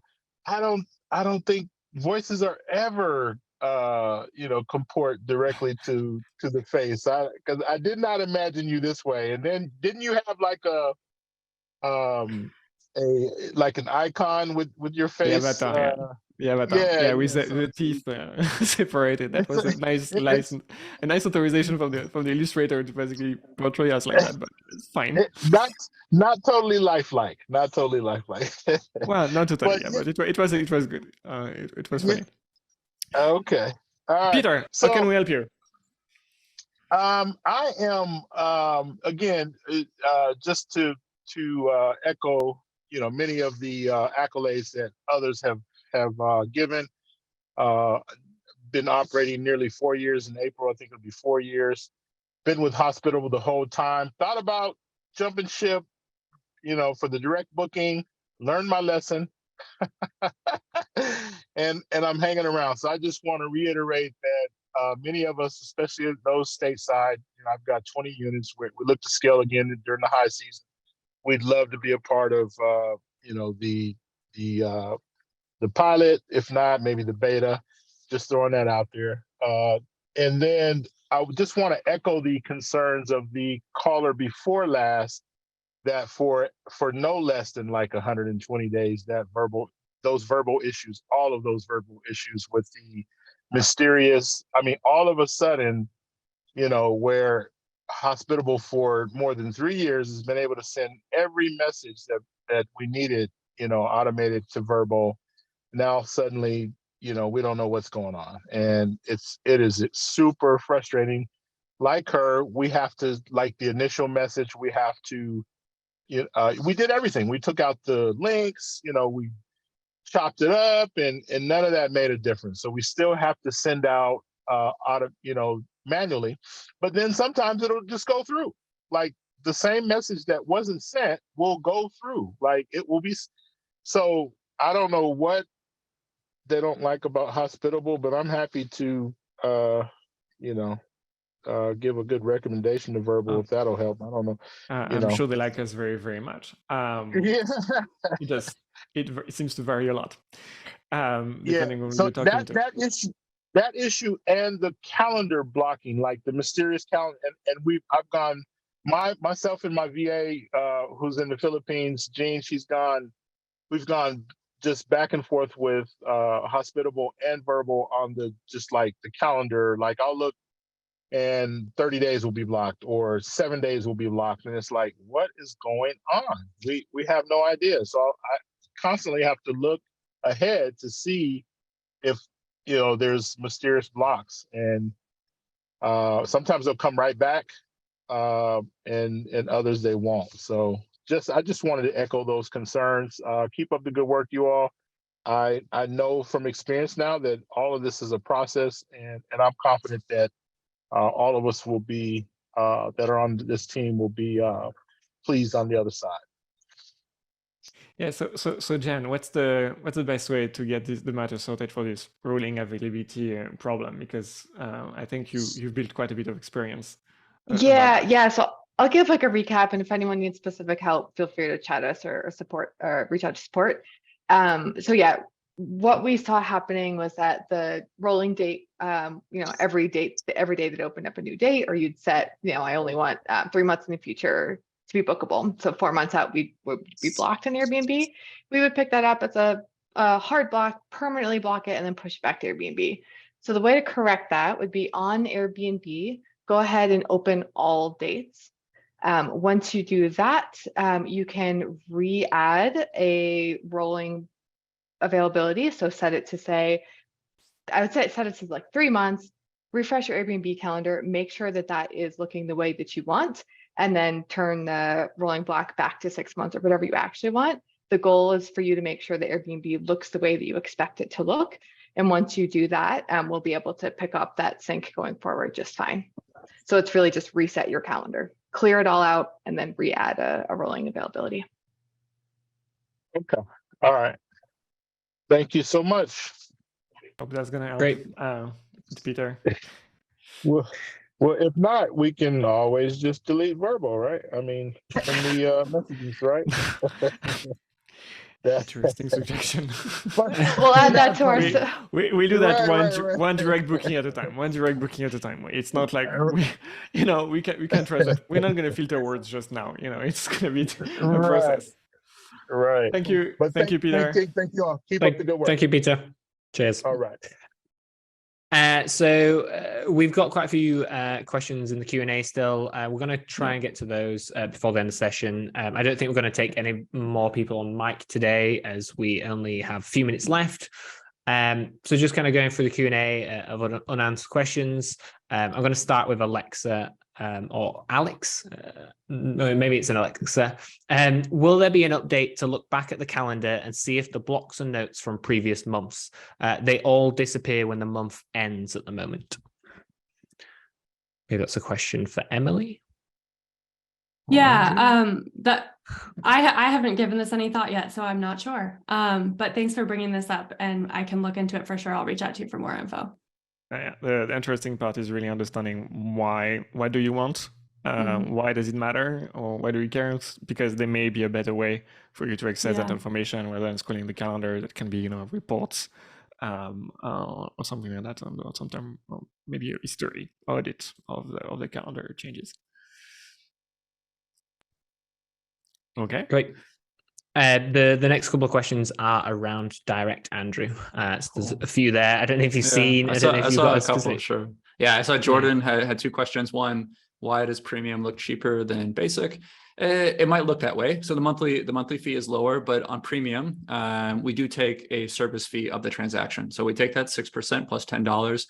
don't think voices are ever comport directly to the face. Because I did not imagine you this way. And then didn't you have like an icon with your face? Yeah, with the teeth separated. That was a nice authorization from the illustrator to basically portray us like that, but it's fine. Not totally lifelike. Not totally lifelike. Well, not totally, but it was good. It was funny. Okay. All right. Peter, how can we help you? I am again just to echo many of the accolades that others have given. Been operating nearly 4 years in April. I think it'll be 4 years. Been with Hospitable the whole time. Thought about jumping ship, for the direct booking. Learned my lesson. and I'm hanging around. So I just want to reiterate that many of us, especially those stateside, I've got 20 units. We look to scale again during the high season. We'd love to be a part of the pilot, if not maybe the beta. Just throwing that out there. And then I just want to echo the concerns of the caller before last, that for no less than like 120 days, those verbal issues, all of those verbal issues with the mysterious, all of a sudden, where Hospitable for more than 3 years has been able to send every message that we needed, automated to verbal. Now suddenly, we don't know what's going on. And it is super frustrating. Like her, we have to, like the initial message, we have to, we did everything. We took out the links, we chopped it up, and none of that made a difference. So we still have to send out manually, but then sometimes it'll just go through. Like the same message that wasn't sent will go through. Like it will be. So I don't know what they don't like about Hospitable, but I'm happy to give a good recommendation to verbal if that'll help. I don't know. I'm sure they like us very, very much. It seems to vary a lot. Depending on who you're talking to. That issue and the calendar blocking, like the mysterious calendar, and I've gone, myself and my VA, who's in the Philippines, Jean, we've gone just back and forth with Hospitable and verbal on the calendar. Like I'll look and 30 days will be blocked or 7 days will be blocked. And it's like, what is going on? We have no idea. So I constantly have to look ahead to see if, there's mysterious blocks, and sometimes they'll come right back, and others they won't. So I just wanted to echo those concerns. Keep up the good work, you all. I know from experience now that all of this is a process, and I'm confident that all of us will be that are on this team will be pleased on the other side. Yeah. So Jenn, what's the best way to get the matter sorted for this rolling availability problem? Because I think you've built quite a bit of experience. Yeah. So I'll give like a recap, and if anyone needs specific help, feel free to chat us or support or reach out to support. So yeah, what we saw happening was that the rolling date, every day that opened up a new date, or you'd set, I only want 3 months in the future to be bookable. So 4 months out, we would be blocked on Airbnb. We would pick that up as a hard block, permanently block it, and then push it back to Airbnb. So the way to correct that would be on Airbnb, go ahead and open all dates. Once you do that, you can re-add a rolling availability. So set it to say, I would say set it to like 3 months, refresh your Airbnb calendar, make sure that that is looking the way that you want, and then turn the rolling block back to 6 months or whatever you actually want. The goal is for you to make sure the Airbnb looks the way that you expect it to look. And once you do that, we'll be able to pick up that sync going forward just fine. So it's really just reset your calendar, clear it all out, and then re-add a rolling availability. Okay. All right. Thank you so much. Hope that's gonna help. Great. Peter. Well, if not, we can always just delete verbal, right? I mean, in the messages, right? Interesting suggestion. We'll add that to our. We do that Right. one direct booking at a time. One direct booking at a time. It's not like we can trust it. We're not gonna filter words just now. It's gonna be a process. Right. Thank you. But Thank you, Peter. Thank you all. Keep up the good work. Thank you, Peter. Cheers. All right. So we've got quite a few questions in the Q&A still. We're going to try and get to those before the end of the session. I don't think we're going to take any more people on mic today, as we only have a few minutes left. So just kind of going through the Q&A of unanswered questions. I'm going to start with Alexa or Alex. No, maybe it's an Alexa. Will there be an update to look back at the calendar and see if the blocks and notes from previous months, they all disappear when the month ends at the moment? Maybe that's a question for Emily. Yeah, that I haven't given this any thought yet, so I'm not sure. But thanks for bringing this up, and I can look into it for sure. I'll reach out to you for more info. Yeah, the interesting part is really understanding why do you want, why does it matter, or why do you care? Because there may be a better way for you to access that information, whether it's scrolling the calendar, that can be reports or something like that, or sometimes maybe a history audit of the calendar changes. Okay, great. The next couple of questions are around direct, Andrew. So there's a few there. I don't know if you've seen. I don't know if you've got a couple. Sure. Yeah, I saw Jordan had two questions. One, why does premium look cheaper than basic? It might look that way. So the monthly fee is lower, but on premium, we do take a service fee of the transaction. So we take that 6% plus $10.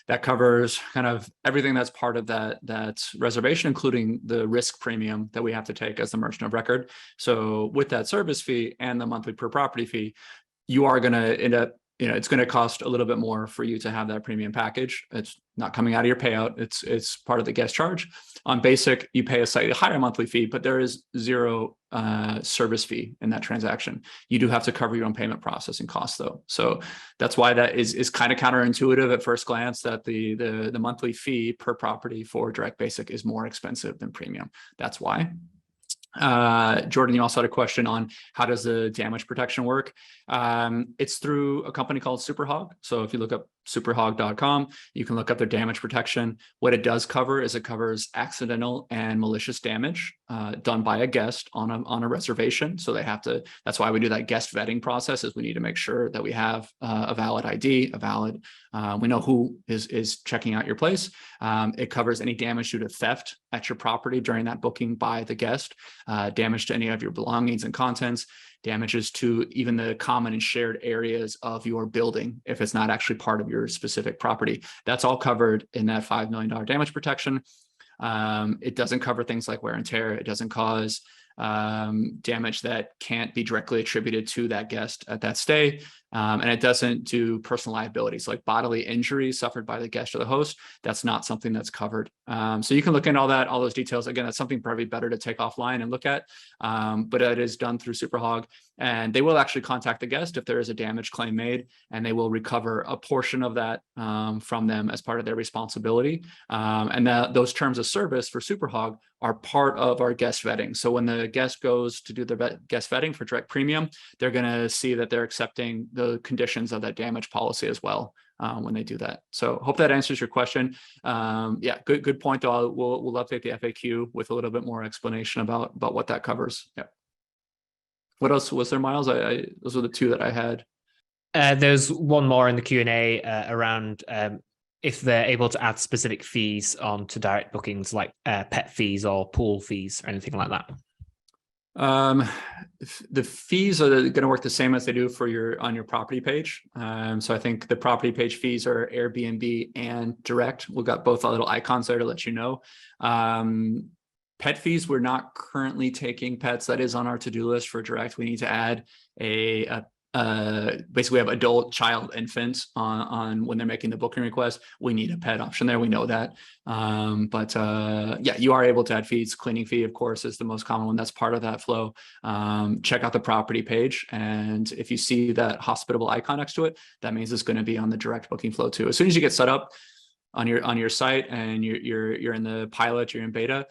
That covers kind of everything that's part of that reservation, including the risk premium that we have to take as the merchant of record. So with that service fee and the monthly per property fee, you are going to end up, it's going to cost a little bit more for you to have that premium package. It's not coming out of your payout. It's part of the guest charge. On basic, you pay a slightly higher monthly fee, but there is zero service fee in that transaction. You do have to cover your own payment processing costs, though. So that's why that is kind of counterintuitive at first glance, that the monthly fee per property for direct basic is more expensive than premium. That's why. Jordan, you also had a question on how does the damage protection work? It's through a company called Superhog. So if you look up superhog.com, you can look up their damage protection. What it does cover is it covers accidental and malicious damage done by a guest on a reservation. So they have to, that's why we do that guest vetting process, is we need to make sure that we have a valid ID, we know who is checking out your place. It covers any damage due to theft at your property during that booking by the guest, damage to any of your belongings and contents, damages to even the common and shared areas of your building if it's not actually part of your specific property. That's all covered in that $5 million damage protection. It doesn't cover things like wear and tear. It doesn't cause damage that can't be directly attributed to that guest at that stay. And it doesn't do personal liabilities like bodily injuries suffered by the guest or the host. That's not something that's covered. So you can look into all those details. Again, that's something probably better to take offline and look at, but it is done through Superhog, and they will actually contact the guest if there is a damage claim made, and they will recover a portion of that from them as part of their responsibility. And those terms of service for Superhog are part of our guest vetting. So when the guest goes to do their guest vetting for direct premium, they're going to see that they're accepting the conditions of that damage policy as well when they do that. So hope that answers your question. Yeah, good point though. We'll update the FAQ with a little bit more explanation about what that covers. Yeah. What else was there, Miles? Those were the two that I had. There's one more in the Q&A around if they're able to add specific fees onto direct bookings, like pet fees or pool fees or anything like that. The fees are going to work the same as they do for on your property page. So I think the property page fees are Airbnb and direct. We've got both little icons there to let you know. Pet fees, we're not currently taking pets. That is on our to-do list for direct. We need to add basically we have adult, child, infant on when they're making the booking request. We need a pet option there. We know that. Yeah, you are able to add fees. Cleaning fee, of course, is the most common one. That's part of that flow. Check out the property page. And if you see that hospitable icon next to it, that means it's going to be on the direct booking flow too. As soon as you get set up on your site and you're in the pilot, you're in beta,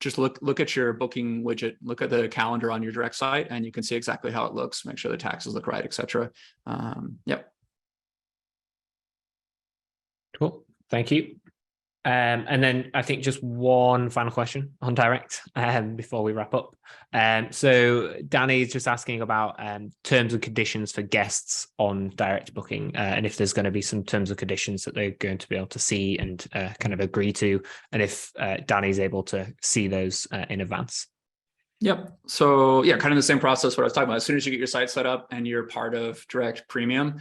just look at your booking widget, look at the calendar on your direct site, and you can see exactly how it looks, make sure the taxes look right, etc. Yep. Cool. Thank you. And then I think just one final question on direct before we wrap up. So Danny is just asking about terms and conditions for guests on direct booking, and if there's going to be some terms and conditions that they're going to be able to see and kind of agree to, and if Danny's able to see those in advance. Yep. So yeah, kind of the same process what I was talking about. As soon as you get your site set up and you're part of Direct Premium,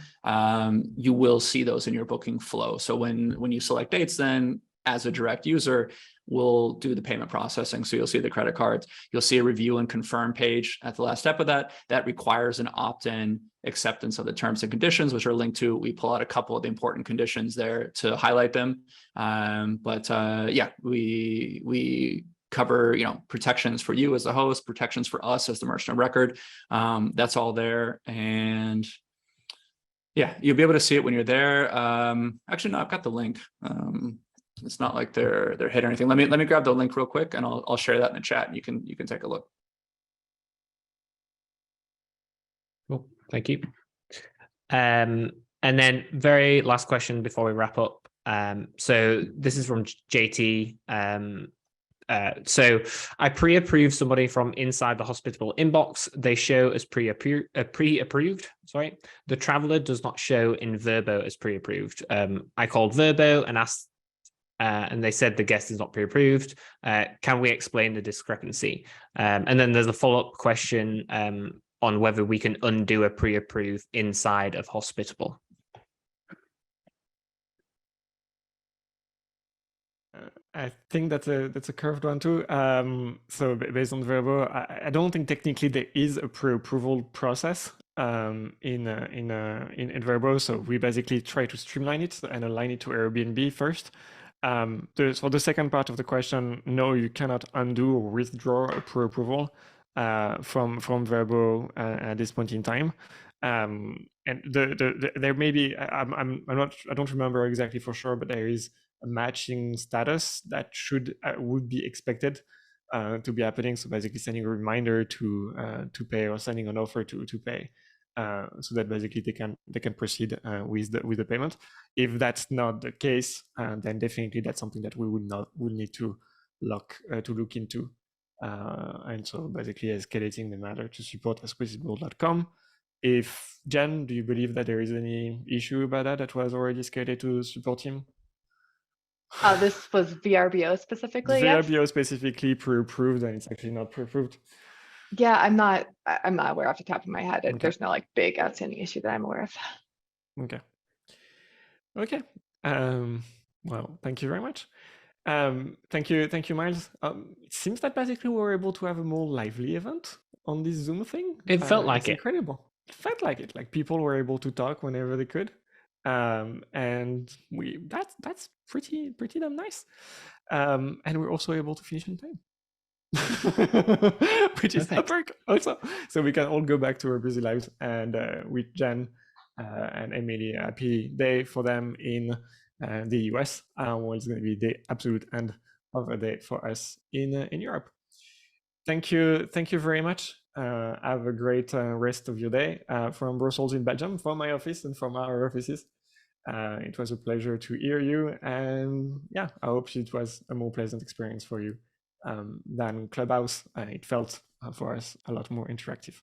you will see those in your booking flow. So when you select dates, then as a direct user, we'll do the payment processing. So you'll see the credit cards, you'll see a review and confirm page at the last step of that. That requires an opt-in acceptance of the terms and conditions, which are linked to. We pull out a couple of the important conditions there to highlight them. Yeah, we cover, protections for you as the host, protections for us as the merchant of record. That's all there. And yeah, you'll be able to see it when you're there. Actually, no, I've got the link. It's not like they're hit or anything. Let me grab the link real quick, and I'll share that in the chat. And you can take a look. Cool, thank you. And then very last question before we wrap up. So this is from JT. So I pre-approve somebody from inside the Hospitable inbox. They show as pre-approved. Sorry, the traveler does not show in Verbo as pre-approved. I called Verbo and asked. And they said the guest is not pre-approved. Can we explain the discrepancy? And then there's a follow-up question on whether we can undo a pre-approve inside of Hospitable. I think that's a curved one too. So based on Verbo, I don't think technically there is a pre-approval process in Verbo. So we basically try to streamline it and align it to Airbnb first. For the second part of the question, no, you cannot undo or withdraw a pre-approval from Verbo at this point in time. And there may be, I don't remember exactly for sure, but there is a matching status that would be expected to be happening. So basically sending a reminder to pay, or sending an offer to pay. So that basically they can proceed with the payment. If that's not the case, then definitely that's something that we will need to look into. And so basically escalating the matter to support@hospitable.com. If Jenn, do you believe that there is any issue about that was already escalated to the support team? This was VRBO specifically. VRBO yes? specifically pre-approved, and it's actually not pre-approved. Yeah, I'm not aware off the top of my head. Okay. There's no big outstanding issue that I'm aware of. Okay. Well, thank you very much. Thank you, Miles. It seems that basically we were able to have a more lively event on this Zoom thing. It felt like it. Incredible. It felt like it. Like people were able to talk whenever they could. And that's pretty damn nice. And we're also able to finish in time. Which is a perk also. So we can all go back to our busy lives, and with Jenn and Emily, happy day for them in the US. It's going to be the absolute end of a day for us in Europe. Thank you very much. Have a great rest of your day from Brussels in Belgium, from my office and from our offices. It was a pleasure to hear you, and yeah, I hope it was a more pleasant experience for you than Clubhouse. It felt for us a lot more interactive.